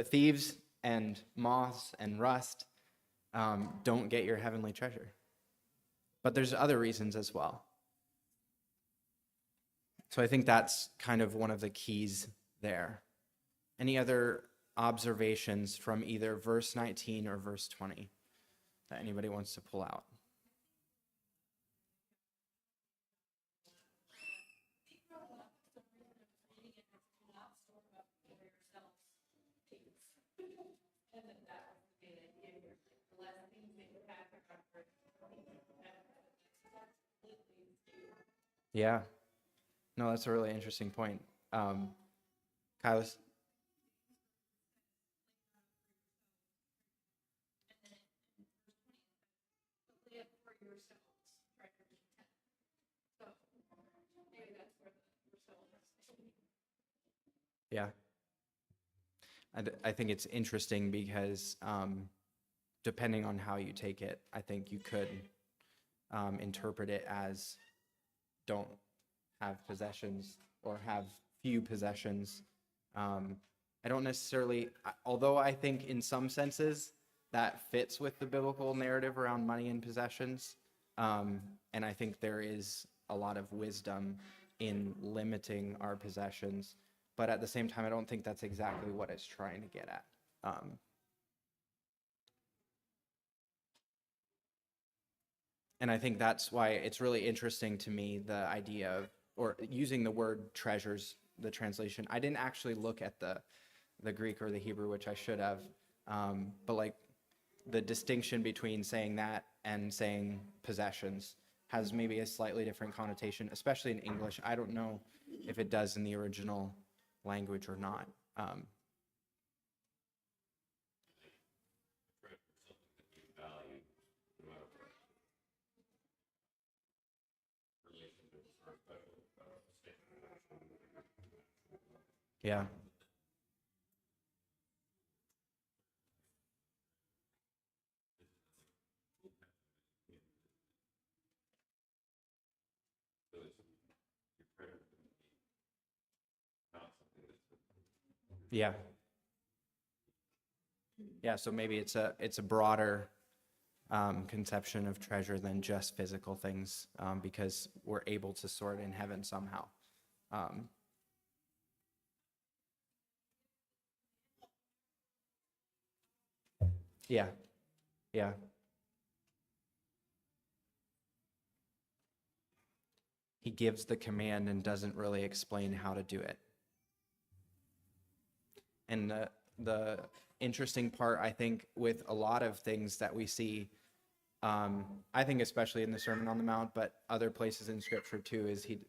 Thieves and moths and rust don't get your heavenly treasure. But there's other reasons as well. So I think that's kind of one of the keys there. Any other observations from either verse 19 or verse 20 that anybody wants to pull out? Yeah. No, that's a really interesting point. Kylos? Yeah. I think it's interesting because depending on how you take it, I think you could interpret it as don't have possessions or have few possessions. I don't necessarily, although I think in some senses that fits with the biblical narrative around money and possessions. And I think there is a lot of wisdom in limiting our possessions. But at the same time, I don't think that's exactly what it's trying to get at. And I think that's why it's really interesting to me, the idea of, or using the word treasures, the translation. I didn't actually look at the Greek or the Hebrew, which I should have. But like the distinction between saying that and saying possessions has maybe a slightly different connotation, especially in English. I don't know if it does in the original language or not. Yeah. Yeah. Yeah, so maybe it's a broader conception of treasure than just physical things, because we're able to store it in heaven somehow. Yeah, yeah. He gives the command and doesn't really explain how to do it. And the interesting part, I think, with a lot of things that we see, I think especially in the Sermon on the Mount, but other places in Scripture too, is he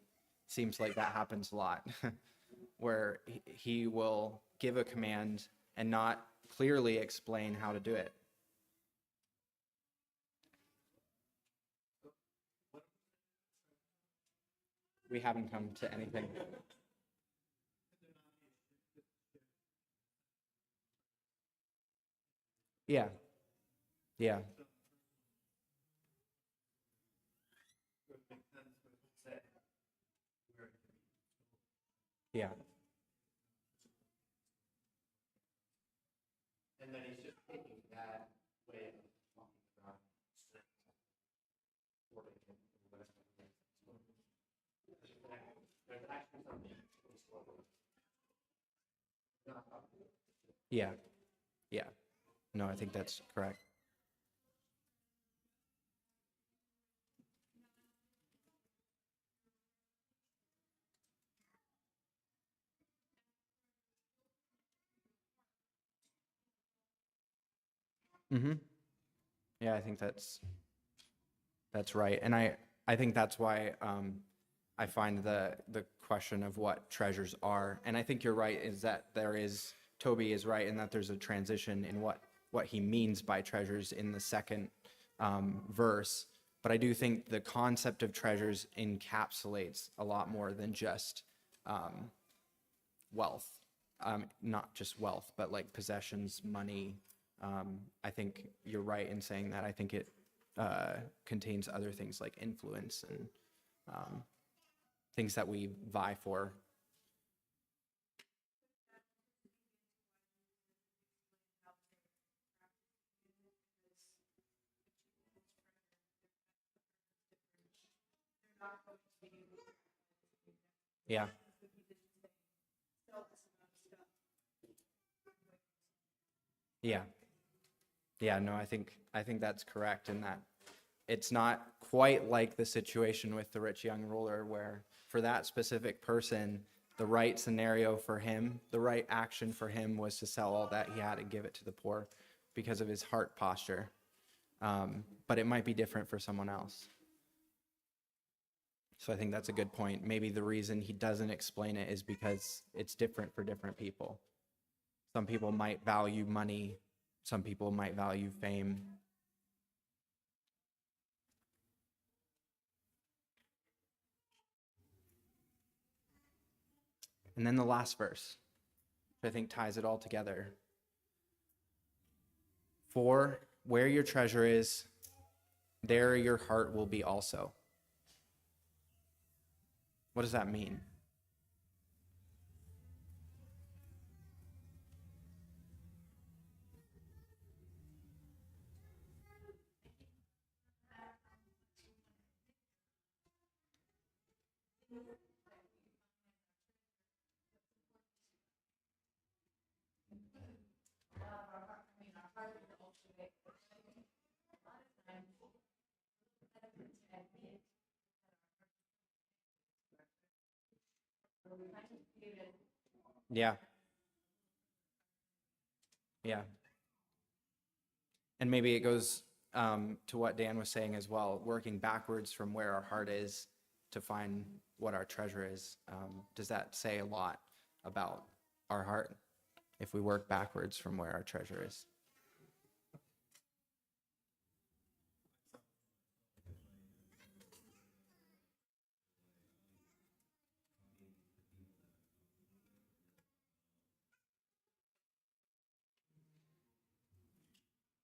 seems like that happens a lot, where he will give a command and not clearly explain how to do it. We haven't come to anything. Yeah, yeah, yeah. And then he's just taking that way of talking about strength. Yeah, yeah. No, I think that's correct. Mm-hmm. Yeah, I think that's right, and I think that's why I find the question of what treasures are, and I think you're right, is that Toby is right in that there's a transition in what he means by treasures in the second verse, but I do think the concept of treasures encapsulates a lot more than just wealth, not just wealth, but like possessions, money. I think you're right in saying that. I think it contains other things like influence and things that we vie for. Yeah. Yeah. Yeah, no, I think that's correct in that it's not quite like the situation with the rich young ruler where for that specific person, the right scenario for him, the right action for him was to sell all that he had and give it to the poor because of his heart posture. But it might be different for someone else. So I think that's a good point. Maybe the reason he doesn't explain it is because it's different for different people. Some people might value money, some people might value fame. And then the last verse, which I think ties it all together. For where your treasure is, there your heart will be also. What does that mean? Yeah, yeah. And maybe it goes to what Dan was saying as well, working backwards from where our heart is to find what our treasure is. Does that say a lot about our heart if we work backwards from where our treasure is?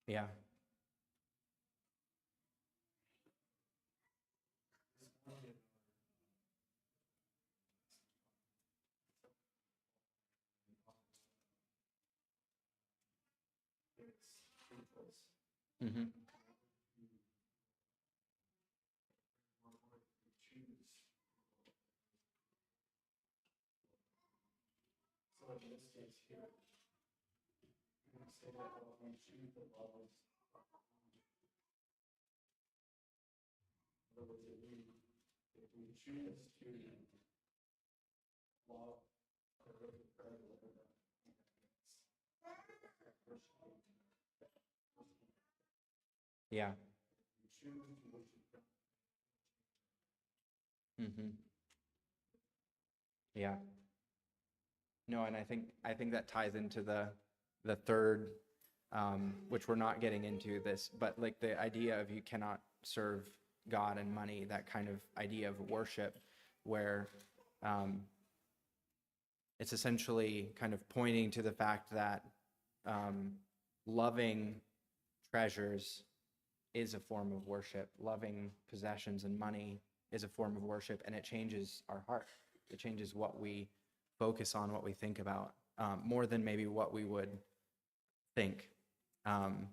Yeah. Mm-hmm. Yeah. Mm-hmm. Yeah. No, and I think that ties into the third, which we're not getting into this, but like the idea of you cannot serve God and money, that kind of idea of worship, where um, it's essentially kind of pointing to the fact that um, loving treasures is a form of worship. Loving possessions and money is a form of worship, and it changes our heart. It changes what we focus on, what we think about, more than maybe what we would think. Um,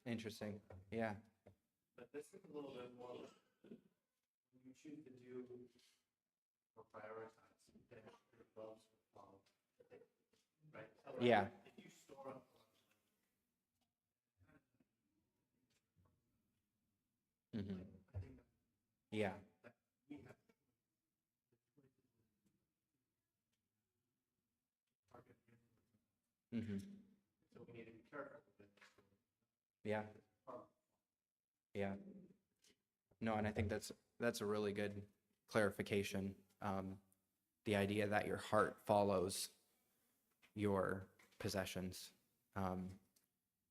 Interesting. Yeah. Yeah. Hmm. Yeah. Hmm. Yeah. Yeah. No, and I think that's a really good clarification. The idea that your heart follows your possessions. Um,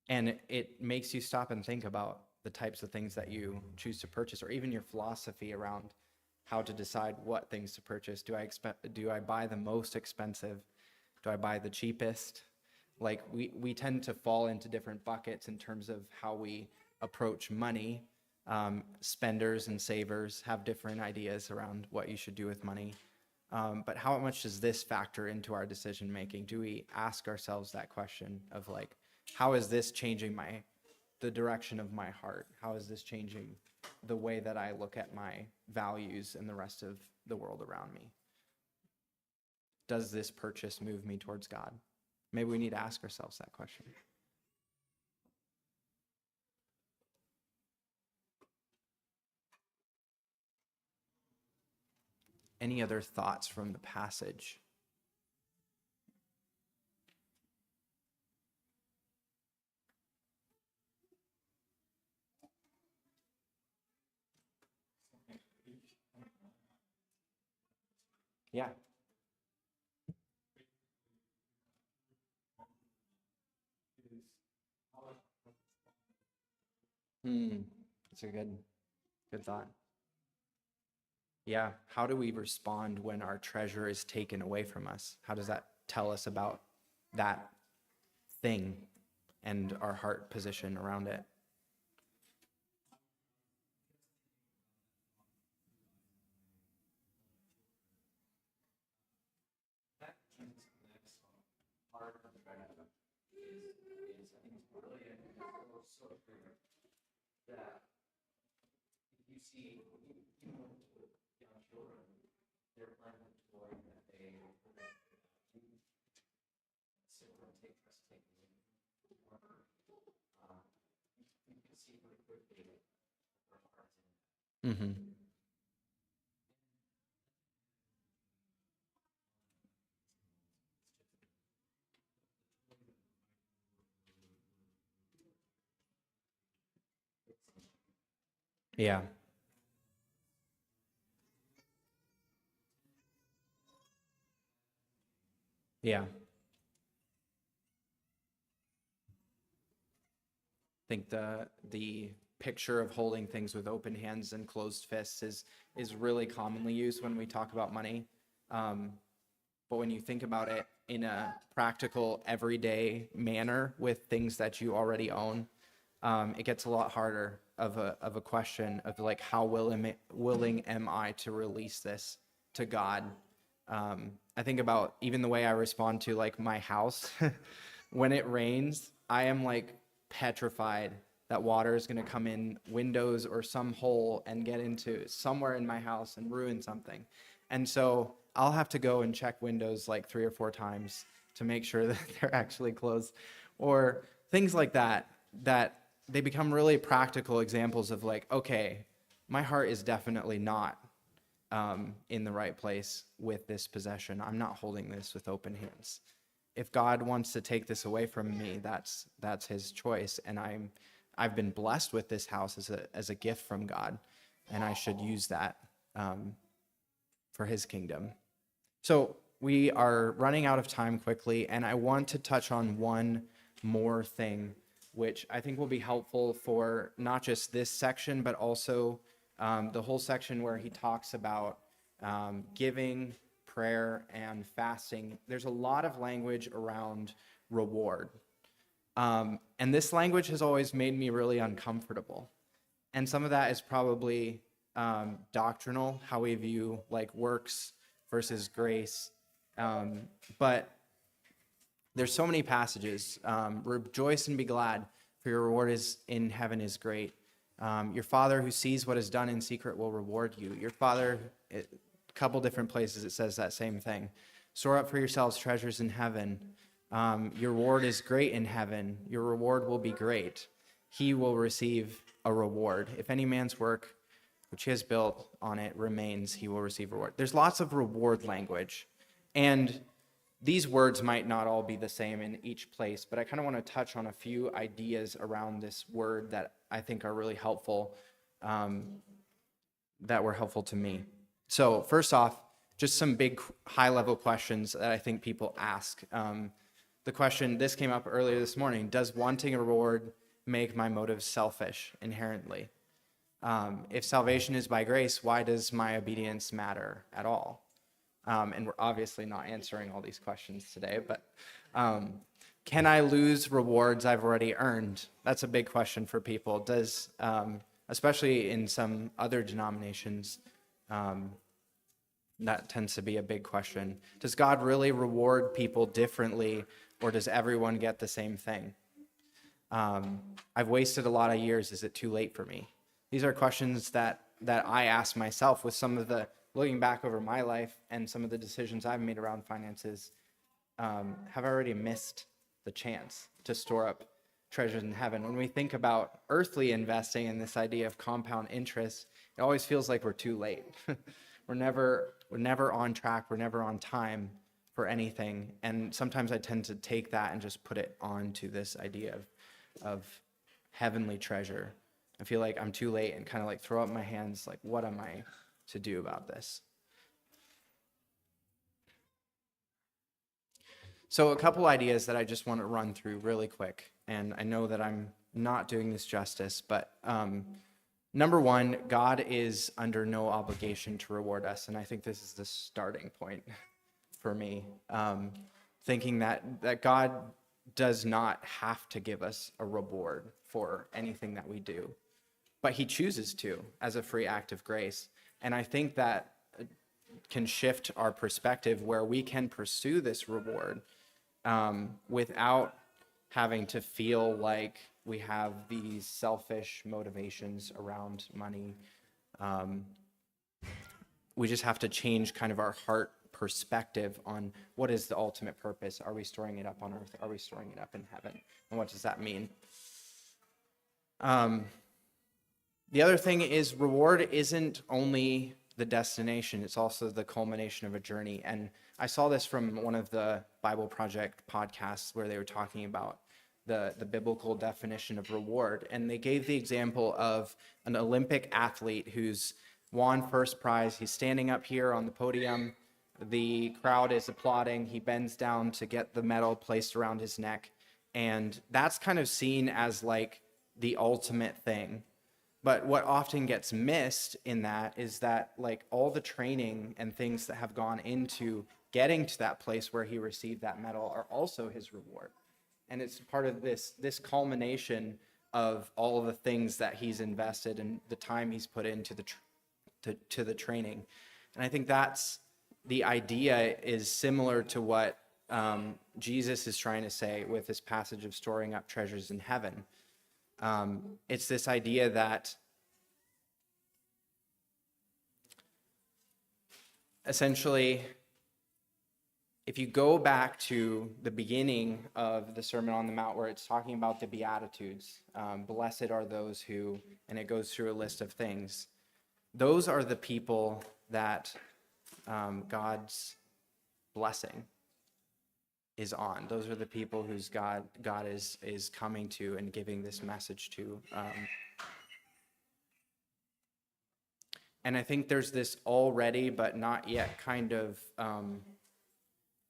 and it makes you stop and think about the types of things that you choose to purchase, or even your philosophy around how to decide what things to purchase. Do I buy the most expensive? Do I buy the cheapest? Like we tend to fall into different buckets in terms of how we approach money. Spenders and savers have different ideas around what you should do with money. But how much does this factor into our decision making? Do we ask ourselves that question of like, how is this changing the direction of my heart? How is this changing the way that I look at my values and the rest of the world around me? Does this purchase move me towards God? Maybe we need to ask ourselves that question. Any other thoughts from the passage? Yeah. That's a good thought. Yeah. How do we respond when our treasure is taken away from us? How does that tell us about that thing and our heart position around it? Mm-hmm. Yeah. Yeah. I think the picture of holding things with open hands and closed fists is really commonly used when we talk about money. But when you think about it in a practical, everyday manner with things that you already own, it gets a lot harder of a question of like, how willing am I to release this to God? I think about even the way I respond to like my house. When it rains, I am like petrified that water is going to come in windows or some hole and get into somewhere in my house and ruin something. And so I'll have to go and check windows like 3 or 4 times to make sure that they're actually closed, or things like that, that they become really practical examples of like, okay, my heart is definitely not in the right place with this possession. I'm not holding this with open hands. If God wants to take this away from me, that's his choice. And I've been blessed with this house as a gift from God, and I should use that for his kingdom. So we are running out of time quickly, and I want to touch on one more thing, which I think will be helpful for not just this section, but also the whole section where he talks about giving, prayer, and fasting. There's a lot of language around reward. And this language has always made me really uncomfortable. And some of that is probably doctrinal, how we view like works versus grace. But there's so many passages. Rejoice and be glad, for your reward is in heaven is great. Your Father who sees what is done in secret will reward you. Your Father, a couple different places it says that same thing. Store up for yourselves treasures in heaven. Your reward is great in heaven. Your reward will be great. He will receive a reward. If any man's work which he has built on it remains, he will receive reward. There's lots of reward language. And these words might not all be the same in each place, but I kind of want to touch on a few ideas around this word that I think are really helpful, that were helpful to me. So first off, just some big high-level questions that I think people ask. The question, this came up earlier this morning, does wanting a reward make my motives selfish inherently? If salvation is by grace, why does my obedience matter at all? And we're obviously not answering all these questions today, but can I lose rewards I've already earned? That's a big question for people. Does, especially in some other denominations, That tends to be a big question. Does God really reward people differently, or does everyone get the same thing? I've wasted a lot of years. Is it too late for me? These are questions that I ask myself with some of the, looking back over my life and some of the decisions I've made around finances. Have I already missed the chance to store up treasures in heaven? When we think about earthly investing and this idea of compound interest, it always feels like we're too late. We're never on track. We're never on time for anything. And sometimes I tend to take that and just put it onto this idea of heavenly treasure. I feel like I'm too late and kind of like throw up my hands, like, what am I to do about this? So a couple ideas that I just want to run through really quick. And I know that I'm not doing this justice, but number one, God is under no obligation to reward us. And I think this is the starting point for me, thinking that God does not have to give us a reward for anything that we do, but he chooses to as a free act of grace. And I think that can shift our perspective where we can pursue this reward without having to feel like we have these selfish motivations around money. We just have to change kind of our heart perspective on what is the ultimate purpose. Are we storing it up on earth? Are we storing it up in heaven? And what does that mean? The other thing is reward isn't only the destination, it's also the culmination of a journey. And I saw this from one of the Bible Project podcasts where they were talking about the biblical definition of reward. And they gave the example of an Olympic athlete who's won first prize. He's standing up here on the podium. The crowd is applauding. He bends down to get the medal placed around his neck. And that's kind of seen as like the ultimate thing. But what often gets missed in that is that like all the training and things that have gone into getting to that place where he received that medal are also his reward. And it's part of this culmination of all of the things that he's invested and the time he's put into to the training. And I think that's the idea is similar to what Jesus is trying to say with this passage of storing up treasures in heaven. It's this idea that essentially, if you go back to the beginning of the Sermon on the Mount where it's talking about the Beatitudes, blessed are those who, and it goes through a list of things. Those are the people that God's blessing is on. Those are the people whose God is coming to and giving this message to. And I think there's this already but not yet kind of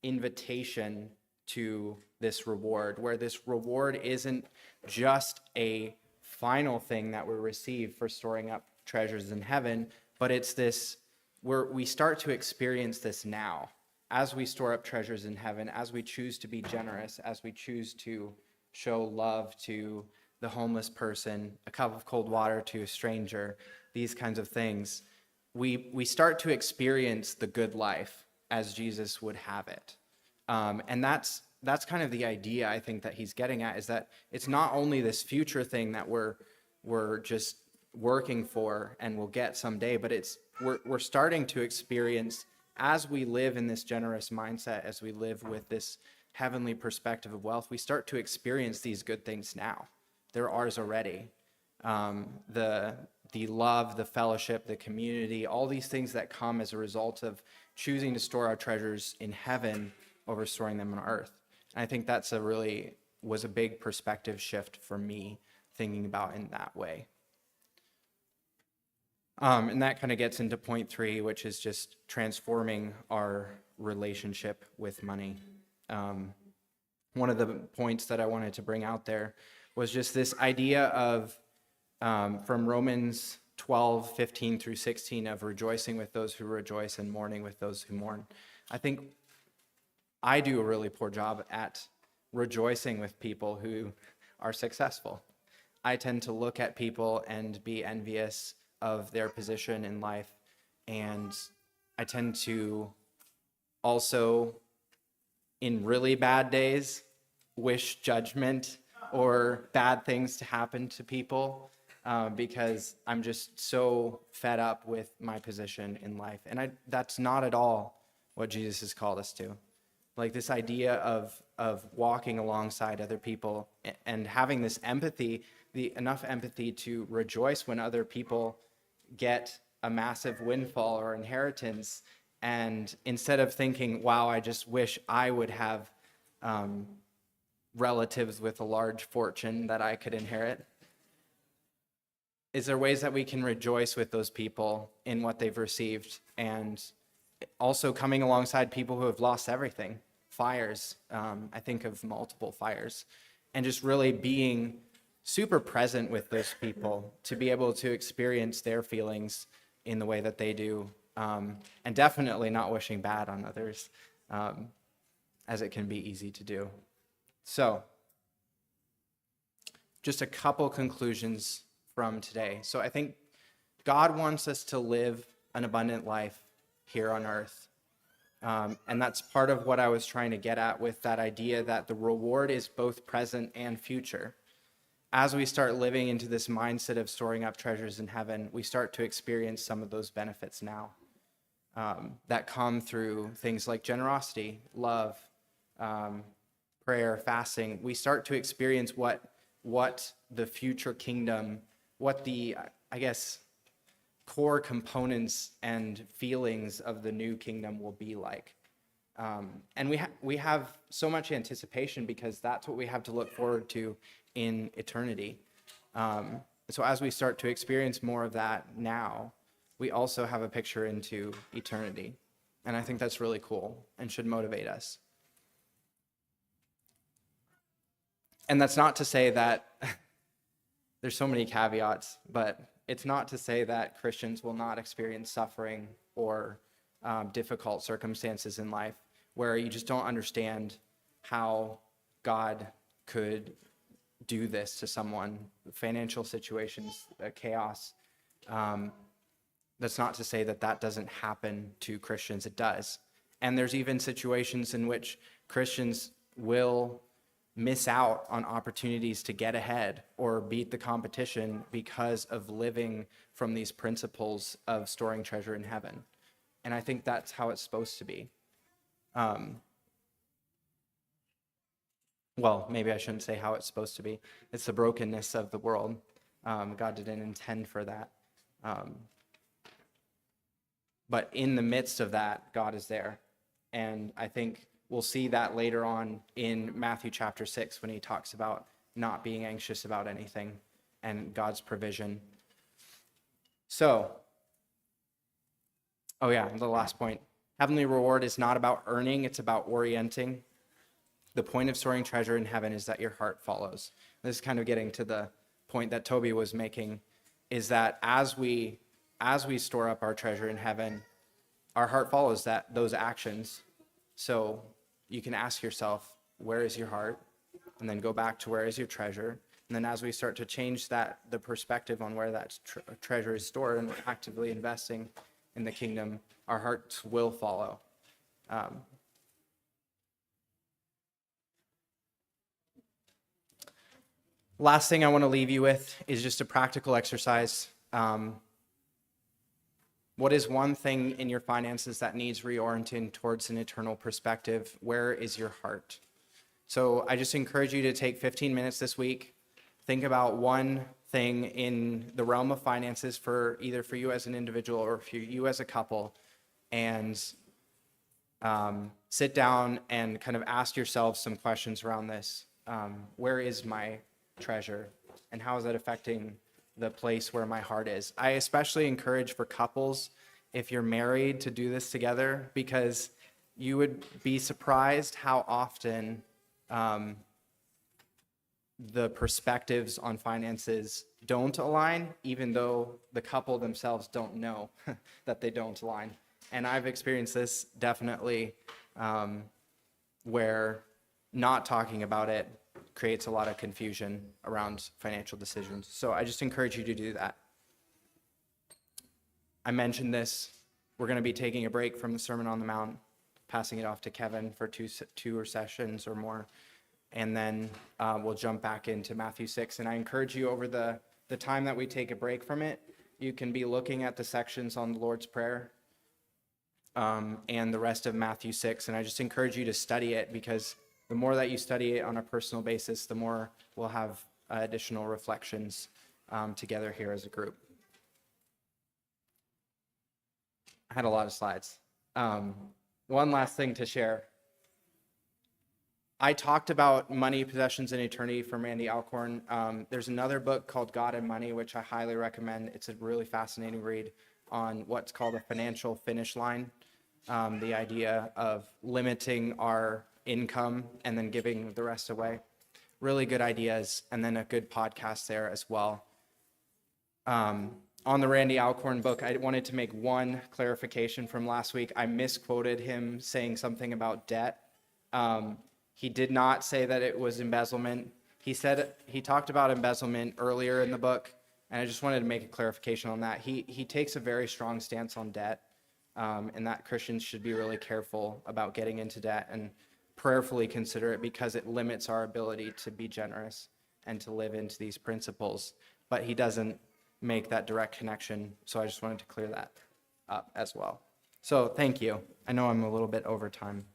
invitation to this reward, where this reward isn't just a final thing that we receive for storing up treasures in heaven, but it's this where we start to experience this now as we store up treasures in heaven, as we choose to be generous, as we choose to show love to the homeless person, a cup of cold water to a stranger, these kinds of things. We start to experience the good life as Jesus would have it. And that's kind of the idea I think that he's getting at, is that it's not only this future thing that we're just working for and we'll get someday, but we're starting to experience as we live in this generous mindset, as we live with this heavenly perspective of wealth, we start to experience these good things now. They're ours already. The love, the fellowship, the community, all these things that come as a result of choosing to store our treasures in heaven over storing them on earth. And I think that's was a big perspective shift for me, thinking about in that way. And that kind of gets into point 3, which is just transforming our relationship with money. One of the points that I wanted to bring out there was just this idea of, from Romans 12:15 through 16, of rejoicing with those who rejoice and mourning with those who mourn. I think I do a really poor job at rejoicing with people who are successful. I tend to look at people and be envious of their position in life and I tend to also, in really bad days, wish judgment or bad things to happen to people because I'm just so fed up with my position in life. And that's not at all what Jesus has called us to. Like this idea of walking alongside other people and having this empathy, enough empathy to rejoice when other people get a massive windfall or inheritance. And instead of thinking, wow, I just wish I would have relatives with a large fortune that I could inherit, is there ways that we can rejoice with those people in what they've received, and also coming alongside people who have lost everything, fires, I think of multiple fires, and just really being super present with those people to be able to experience their feelings in the way that they do, and definitely not wishing bad on others, as it can be easy to do. So, just a couple conclusions from today. So I think God wants us to live an abundant life here on earth. And that's part of what I was trying to get at with that idea that the reward is both present and future. As we start living into this mindset of storing up treasures in heaven, we start to experience some of those benefits now that come through things like generosity, love, prayer, fasting. We start to experience what the future kingdom, what the, I guess, core components and feelings of the new kingdom will be like. And we have so much anticipation because that's what we have to look forward to in eternity. So as we start to experience more of that now, we also have a picture into eternity. And I think that's really cool and should motivate us. And that's not to say that there's so many caveats, but it's not to say that Christians will not experience suffering or difficult circumstances in life where you just don't understand how God could do this to someone, financial situations, chaos. That's not to say that that doesn't happen to Christians. It does. And there's even situations in which Christians will miss out on opportunities to get ahead or beat the competition because of living from these principles of storing treasure in heaven. And I think that's how it's supposed to be. Well, maybe I shouldn't say how it's supposed to be. It's the brokenness of the world. God didn't intend for that. But in the midst of that, God is there. And I think we'll see that later on in Matthew chapter 6 when he talks about not being anxious about anything and God's provision. So, the last point. Heavenly reward is not about earning, it's about orienting. The point of storing treasure in heaven is that your heart follows. This is kind of getting to the point that Toby was making, is that as we store up our treasure in heaven, our heart follows those actions. So you can ask yourself, where is your heart? And then go back to where is your treasure? And then as we start to change the perspective on where that treasure is stored and we're actively investing in the kingdom, our hearts will follow. Last thing I want to leave you with is just a practical exercise. What is one thing in your finances that needs reorienting towards an eternal perspective? Where is your heart? So I just encourage you to take 15 minutes this week. Think about one thing in the realm of finances for either for you as an individual or for you as a couple, and sit down and kind of ask yourself some questions around this. Where is my treasure, and how is that affecting the place where my heart is? I especially encourage for couples, if you're married, to do this together, because you would be surprised how often the perspectives on finances don't align, even though the couple themselves don't know that they don't align. And I've experienced this definitely, where not talking about it creates a lot of confusion around financial decisions. So I just encourage you to do that. I mentioned this we're going to be taking a break from the Sermon on the Mount, passing it off to Kevin for two sessions or more. And then we'll jump back into Matthew 6. And I encourage you over the time that we take a break from it, you can be looking at the sections on the Lord's Prayer and the rest of Matthew 6. And I just encourage you to study it, because the more that you study it on a personal basis, the more we'll have additional reflections together here as a group. I had a lot of slides. One last thing to share. I talked about Money, Possessions, and Eternity from Randy Alcorn. There's another book called God and Money, which I highly recommend. It's a really fascinating read on what's called a financial finish line, the idea of limiting our income and then giving the rest away. Really good ideas, and then a good podcast there as well. On the Randy Alcorn book, I wanted to make one clarification from last week. I misquoted him saying something about debt. He did not say that it was embezzlement. He talked about embezzlement earlier in the book, and I just wanted to make a clarification on that. He takes a very strong stance on debt, and that Christians should be really careful about getting into debt and prayerfully consider it, because it limits our ability to be generous and to live into these principles. But he doesn't make that direct connection, so I just wanted to clear that up as well. So thank you. I know I'm a little bit over time.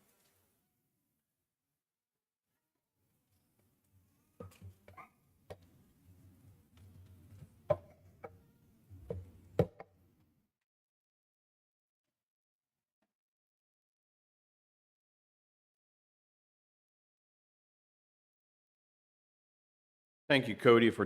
Thank you, Cody, for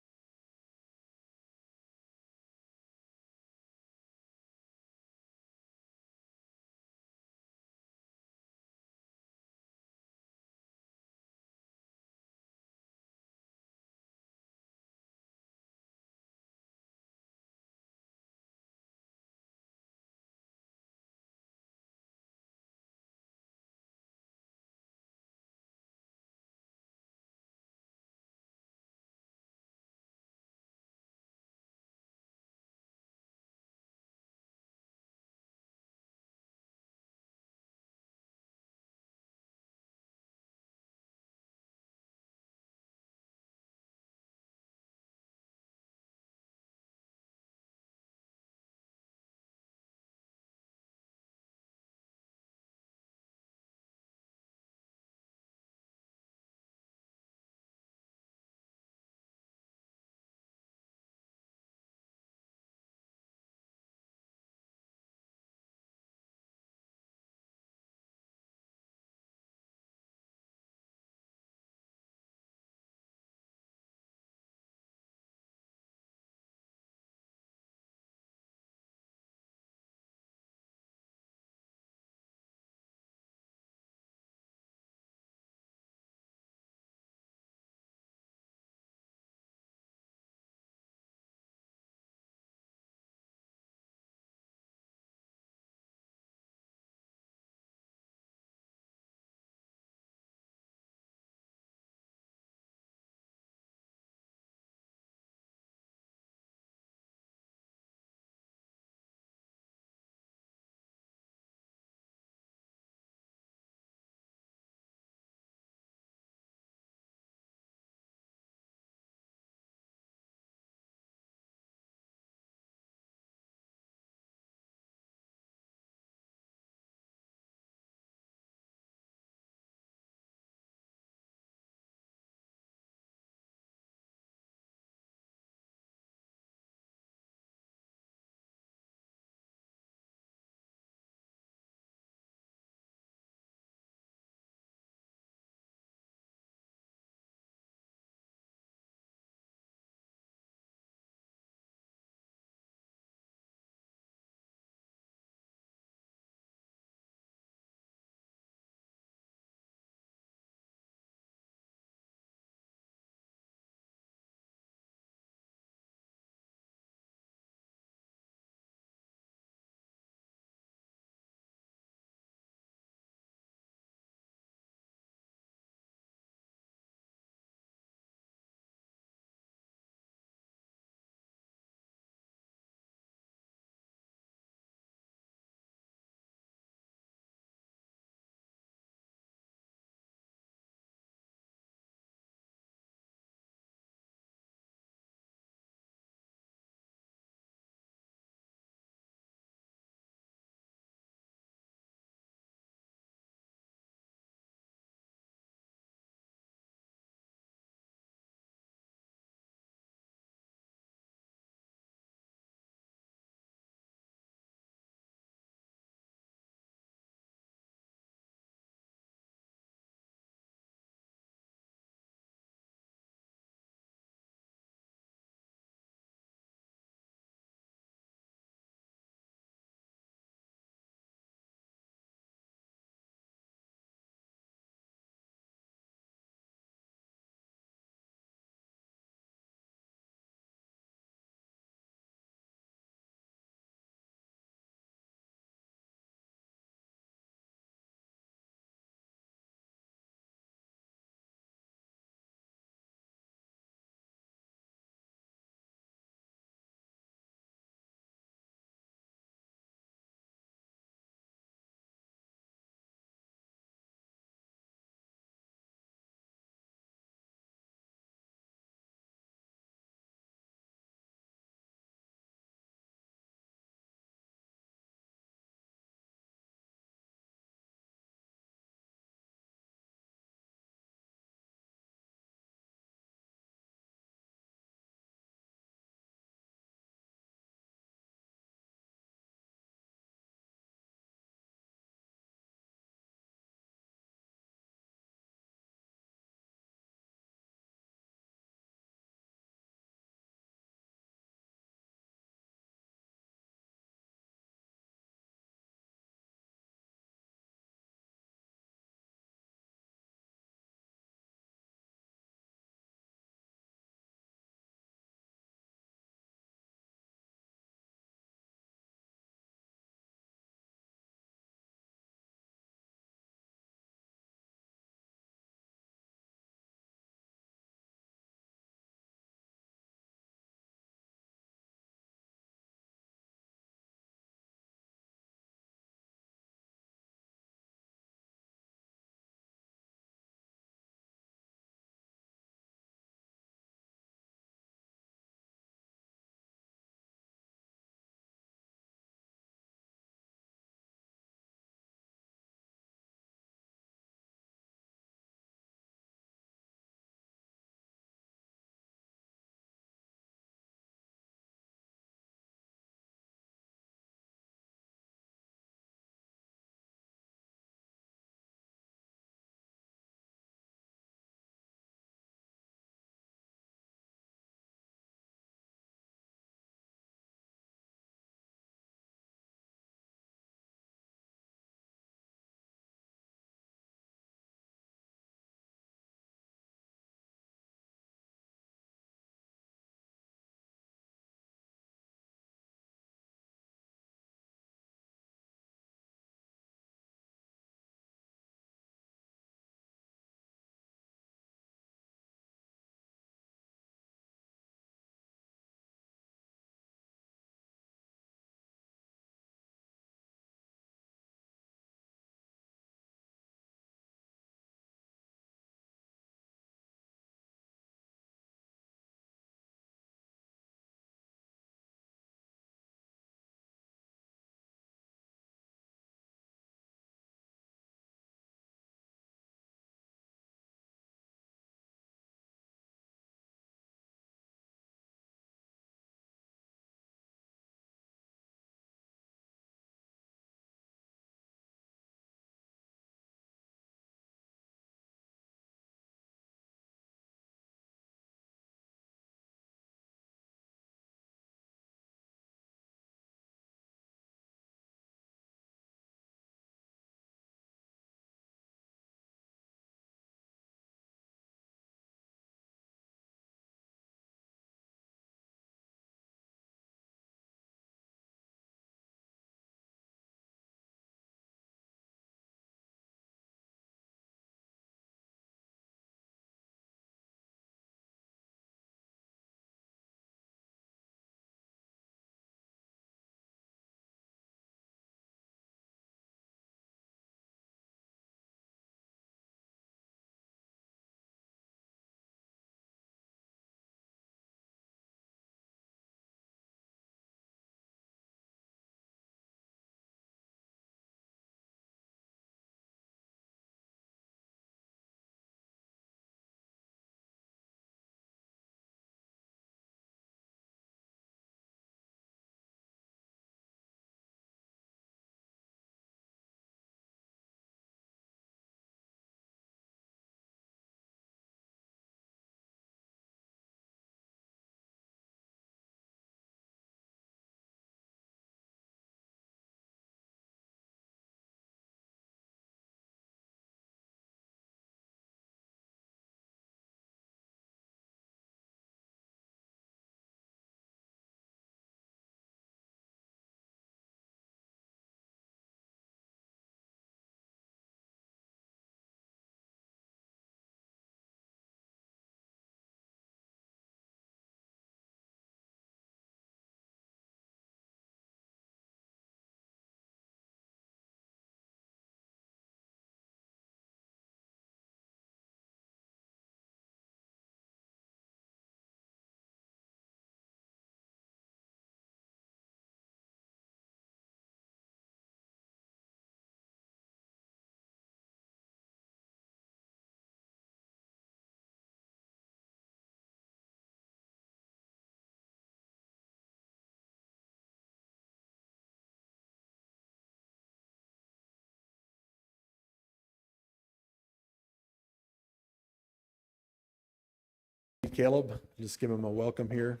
Caleb. Just give him a welcome here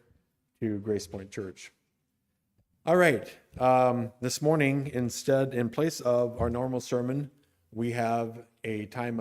to Grace Point Church. All right. This morning, in place of our normal sermon, we have a time of